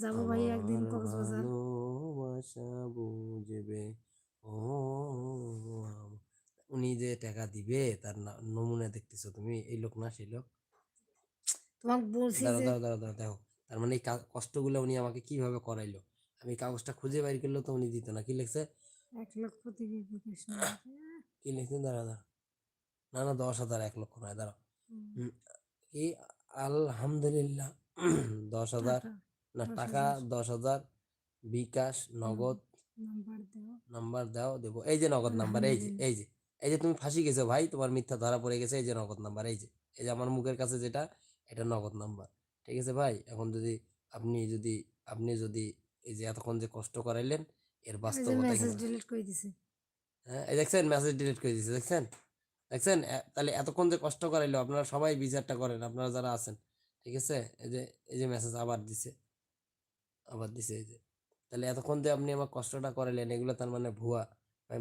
যাবো ভাই একদিন আমার কক্সবাজার। ভালোবাসা বুঝবে ও উনি যে টাকা দিবে তার নমুনা দেখতেছো তুমি, এই লোক না সেই লোক? তোমাকে বলছি দাঁড়াও যে দাঁড়াও দাঁড়াও দাঁড়াও, দেখো তার মানে এই কষ্টগুলো উনি আমাকে কিভাবে করাইলো। আমি কাগজটা খুঁজে বাইর করলেও তো উনি দিত না। কি লিখছে? 1 লক্ষ দিবি বিকাশ নম্বরে। কি লিখছে? দাঁড়া দাঁড়া, না না 10,000, 1 লক্ষ নয়, দাঁড়াও। হুম, হুম, কি? আলহামদুলিল্লাহ। 10,000, টাকা না দশ টাকা হাজার 10,000, বিকাশ নগদ নগদ নাম্বার দেও। নাম্বার দাও, দেবো। এই যে নগদ নাম্বার, এই যে আলহামদুলিল্লাহ। এই যে এই যে তুমি ফাঁসি গেছো ভাই, তোমার মিথ্যা ধরা পড়ে গেছে। এই যে নগদ নাম্বার, এই যে এই যে আমার মুখের কাছে যেটা, এটা নগদ নাম্বার। ঠিক আছে ভাই, এখন যদি আপনি যদি আপনি যদি এই যে এতক্ষণ যে কষ্ট করাইলেন, এর এই যে বাস্তবতা মেসেজ কিন্তু, ডিলিট করে দিছে। হ্যাঁ এই দেখছেন মেসেজ ডিলিট করে দিয়েছে, দেখছেন? দেখছেন তাহলে এতক্ষণ যে কষ্ট করাইলো, আপনারা সবাই বিচারটা করেন, আপনারা যারা আছেন। ঠিক আছে, এই যে এই যে মেসেজ আবার দিছে, আবার দিছে এই যে। তাহলে এতক্ষণ যে আপনি আমার কষ্টটা করাইলেন, এগুলো তার মানে ভুয়া ভাই।